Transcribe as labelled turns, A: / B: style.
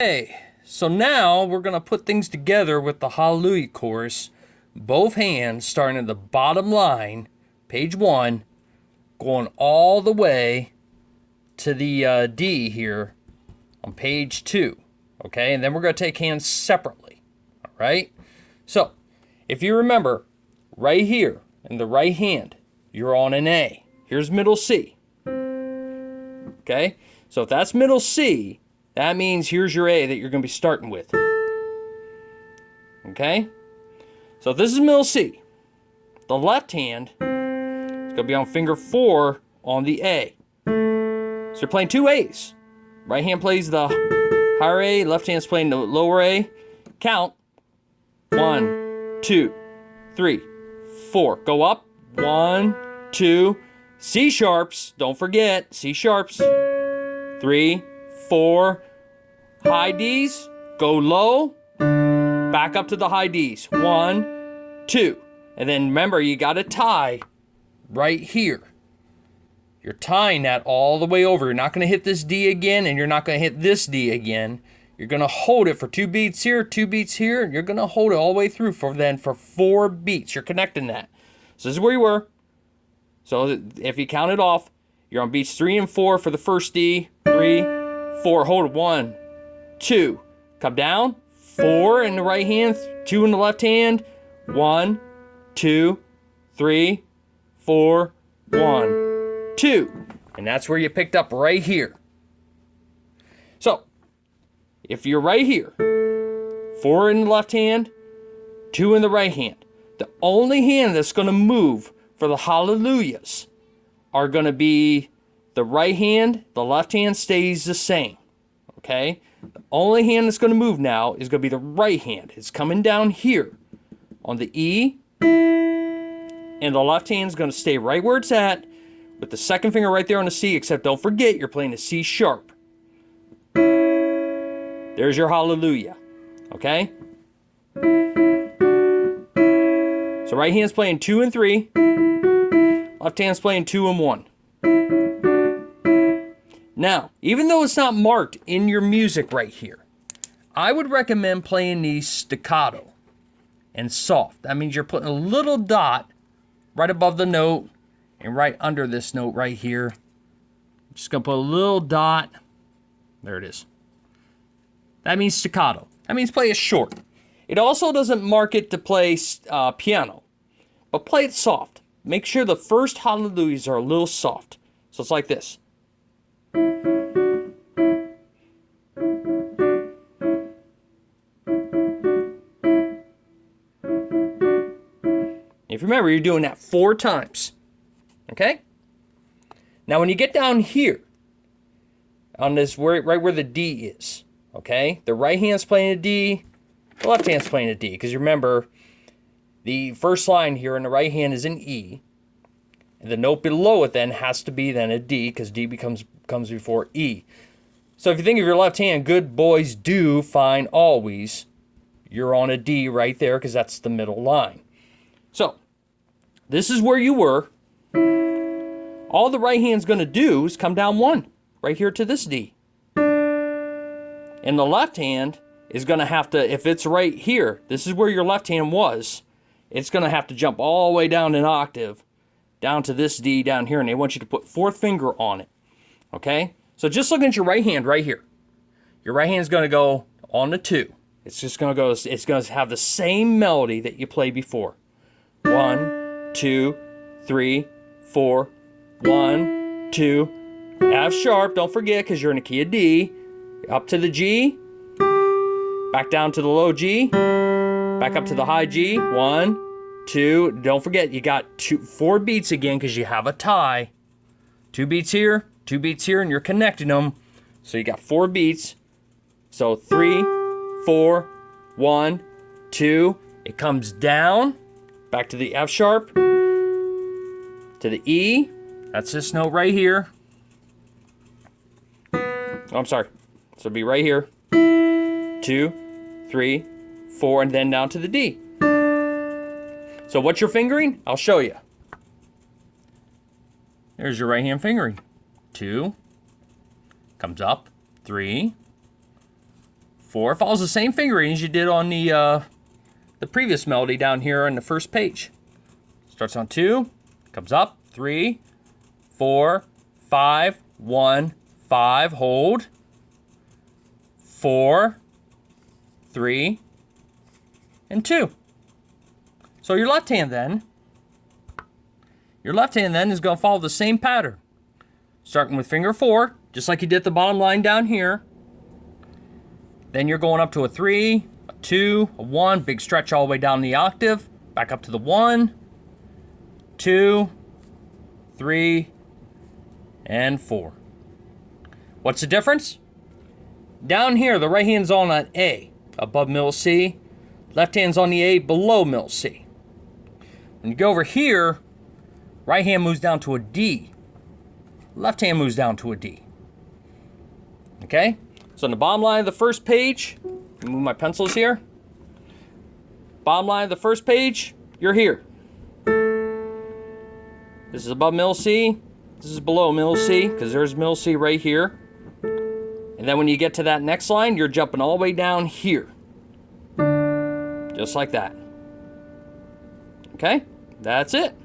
A: Okay, so now we're going to put things together with the Hallelujah chorus. Both hands starting at the bottom line, page 1, going all the way to the D here on page 2. Okay, and then we're going to take hands separately. All right, so if you remember, right here in the right hand, you're on an A. Here's middle C. Okay, so if that's middle C, that means here's your A that you're going to be starting with. Okay? So if this is middle C, the left hand is going to be on finger 4 on the A. So you're playing two A's. Right hand plays the higher A, left hand's playing the lower A. Count. 1, 2, 3, 4. Go up. 1, 2. C sharps. Don't forget. C sharps. 3, 4. High D's, go low, back up to the high D's. 1, 2. And then remember, you got to tie right here. You're tying that all the way over. You're not going to hit this D again, and you're not going to hit this D again. You're going to hold it for 2 beats here, 2 beats here, and you're going to hold it all the way through for 4 beats. You're connecting that. So this is where you were. So if you count it off, you're on beats 3 and 4 for the first D. 3, 4. Hold it. 1, 2. Come down. 4 in the right hand, 2 in the left hand. 1, 2, 3, 4, 1, 2. And that's where you picked up right here. So, if you're right here, 4 in the left hand, 2 in the right hand, the only hand that's going to move for the hallelujahs are going to be the right hand. The left hand stays the same. Okay? The only hand that's going to move now is going to be the right hand. It's coming down here on the E, and the left hand is going to stay right where it's at with the second finger right there on the C, except don't forget you're playing the C sharp. There's your hallelujah. Okay? So right hand's playing 2 and 3. Left hand's playing 2 and 1. Now, even though it's not marked in your music right here, I would recommend playing these staccato and soft. That means you're putting a little dot right above the note and right under this note right here. I'm just going to put a little dot. There it is. That means staccato. That means play it short. It also doesn't mark it to play piano, but play it soft. Make sure the first hallelujahs are a little soft. So it's like this. If you remember, you're doing that 4 times. Okay? Now, when you get down here, on this, right where the D is, okay? The right hand's playing a D, the left hand's playing a D. Because remember, the first line here in the right hand is an E. And the note below it then has to be then a D, because D comes before E. So if you think of your left hand, good boys do fine always. You're on a D right there, because that's the middle line. So, this is where you were. All the right hand's going to do is come down 1, right here to this D. And the left hand is going to have to, if it's right here, this is where your left hand was, it's going to have to jump all the way down an octave, down to this D down here, and they want you to put 4th finger on it. Okay? So just looking at your right hand right here. Your right hand's going to go on the 2. It's just going to go, it's going to have the same melody that you played before. 1, 2, 3, 4, 1, 2, F sharp, don't forget, because you're in a key of D. Up to the G, back down to the low G, back up to the high G. 1, 2, don't forget, you got 4 beats again, because you have a tie. 2 beats here, 2 beats here, and you're connecting them. So you got 4 beats. So 3, 4, 1, 2, it comes down. Back to the F sharp, to the E, that's this note right here. Oh, I'm sorry. So it'll be right here. 2, 3, 4, and then down to the D. So what's your fingering? I'll show you. There's your right hand fingering. 2, comes up, 3, 4. Follows the same fingering as you did on the previous melody down here on the first page. Starts on 2, comes up, 3, 4, 5, 1, 5, hold, 4, 3, and 2. So your left hand then is going to follow the same pattern. Starting with finger 4, just like you did the bottom line down here. Then you're going up to a 3, a 2, a 1, big stretch all the way down the octave, back up to the 1, 2, 3, and 4. What's the difference? Down here, the right hand's on an A, above middle C. Left hand's on the A, below middle C. When you go over here, right hand moves down to a D. Left hand moves down to a D. Okay? So on the bottom line of the first page, move my pencils here. Bottom line of the first page, you're here. This is above middle C. This is below middle C, because there's middle C right here. And then when you get to that next line, you're jumping all the way down here. Just like that. Okay? That's it.